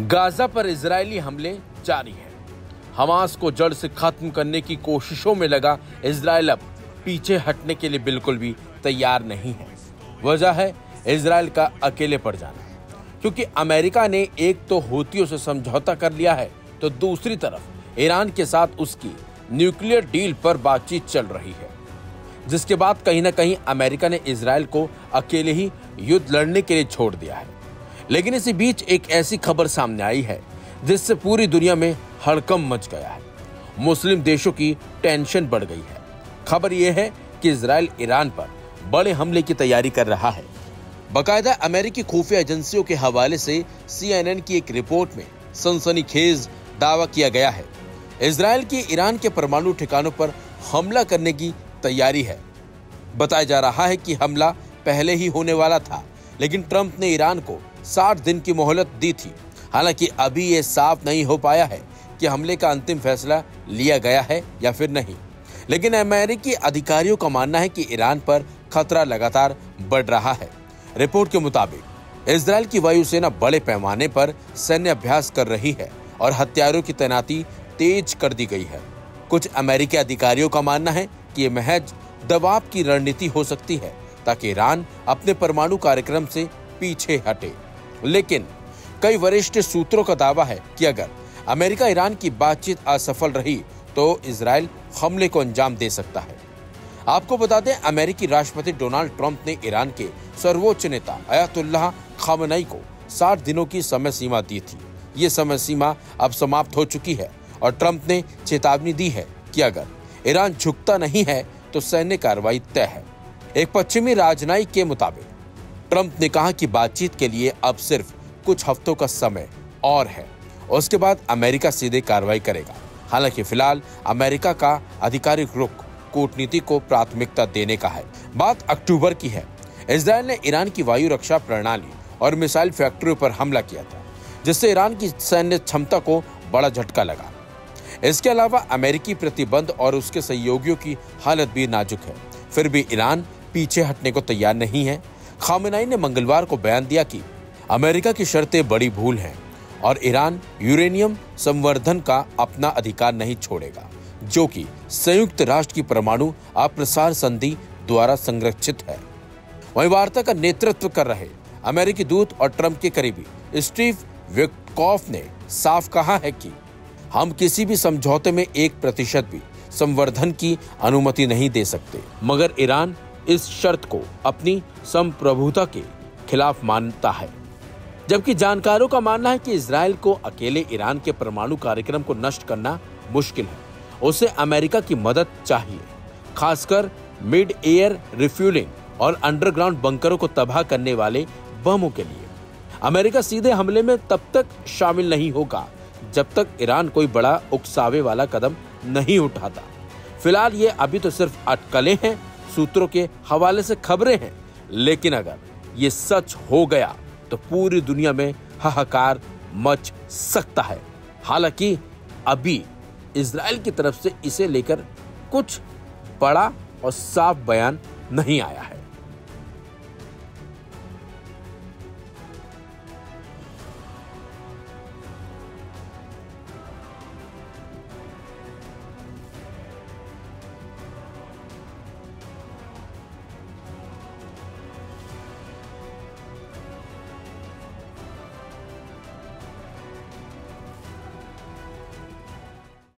Gaza पर Israeli हमले जारी हैं। हमास को जड़ से खत्म करने की कोशिशों में लगा इजरायल अब पीछे हटने के लिए बिल्कुल भी तैयार नहीं है। वजह है इजरायल का अकेले पड़ जाना, क्योंकि अमेरिका ने एक तो हूथियों से समझौता कर लिया है, तो दूसरी तरफ ईरान के साथ उसकी न्यूक्लियर डील पर बातचीत चल रही है, जिसके बाद कहीं ना कहीं अमेरिका ने इजरायल को अकेले ही युद्ध लड़ने के लिए छोड़ दिया है। लेकिन इसी बीच एक ऐसी खबर सामने आई है जिससे पूरी दुनिया में हड़कंप मच गया है। मुस्लिम देशों की टेंशन बढ़ गई है। खबर यह है कि इजरायल ईरान पर बड़े हमले की तैयारी कर रहा है। बाकायदा अमेरिकी खुफिया एजेंसियों के हवाले से CNN की एक रिपोर्ट में सनसनीखेज दावा किया गया है। इजरायल की ईरान के परमाणु ठिकानों पर हमला करने की तैयारी है। बताया जा रहा है कि हमला पहले ही होने वाला था, लेकिन ट्रंप ने ईरान को 60 दिन की मोहलत दी थी। हालांकि अभी ये साफ नहीं हो पाया है कि हमले का अंतिम फैसला लिया गया है या फिर नहीं। लेकिन अमेरिकी अधिकारियों का मानना है कि ईरान पर खतरा लगातार बढ़ रहा है। रिपोर्ट के मुताबिक इजरायल की वायुसेना बड़े पैमाने पर सैन्य अभ्यास कर रही है और हथियारों की तैनाती तेज कर दी गई है। कुछ अमेरिकी अधिकारियों का मानना है कि ये महज दबाव की रणनीति हो सकती है ताकि ईरान अपने परमाणु कार्यक्रम से पीछे हटे। लेकिन कई वरिष्ठ सूत्रों का दावा है कि अगर अमेरिका ईरान की बातचीत असफल रही तो इजरायल हमले को अंजाम दे सकता है। आपको बता दें, अमेरिकी राष्ट्रपति डोनाल्ड ट्रंप ने ईरान के सर्वोच्च नेता अयतुल्लाह खामेनी को 60 दिनों की समय सीमा दी थी। ये समय सीमा अब समाप्त हो चुकी है और ट्रंप ने चेतावनी दी है कि अगर ईरान झुकता नहीं है तो सैन्य कार्रवाई तय है। एक पश्चिमी राजनयिक के मुताबिक ट्रंप ने कहा कि बातचीत के लिए अब सिर्फ कुछ हफ्तों का समय और है, उसके बाद अमेरिका सीधे कार्रवाई करेगा। हालांकि फिलहाल अमेरिका का आधिकारिक रुख कूटनीति को प्राथमिकता देने का है। बात अक्टूबर की है। इजरायल ने ईरान की वायु रक्षा प्रणाली और मिसाइल फैक्ट्रियों पर हमला किया था, जिससे ईरान की सैन्य क्षमता को बड़ा झटका लगा। इसके अलावा अमेरिकी प्रतिबंध और उसके सहयोगियों की हालत भी नाजुक है। फिर भी ईरान पीछे हटने को तैयार नहीं है। खामेनी ने मंगलवार को बयान दिया कि अमेरिका की शर्तें बड़ी भूल हैं और ईरान यूरेनियम संवर्धन का अपना अधिकार नहीं छोड़ेगा, जो कि संयुक्त राष्ट्र की परमाणु अप्रसार संधि द्वारा संरक्षित है। वहीं वार्ता का नेतृत्व कर रहे अमेरिकी दूत और ट्रंप के करीबी स्टीव विटकॉफ ने साफ कहा है कि हम किसी भी समझौते में 1% भी संवर्धन की अनुमति नहीं दे सकते, मगर ईरान इस शर्त को अपनी संप्रभुता के खिलाफ मानता है। जबकि जानकारों का मानना है कि इजरायल को अकेले ईरान के परमाणु कार्यक्रम को नष्ट करना मुश्किल है। उसे अमेरिका की मदद चाहिए, खासकर मिड एयर रिफ्यूलिंग और अंडरग्राउंड बंकरों को तबाह करने वाले बमों के लिए। अमेरिका सीधे हमले में तब तक शामिल नहीं होगा जब तक ईरान कोई बड़ा उकसावे वाला कदम नहीं उठाता। फिलहाल ये अभी तो सिर्फ अटकलें हैं, सूत्रों के हवाले से खबरें हैं, लेकिन अगर ये सच हो गया तो पूरी दुनिया में हाहाकार मच सकता है। हालांकि अभी इजरायल की तरफ से इसे लेकर कुछ बड़ा और साफ बयान नहीं आया है।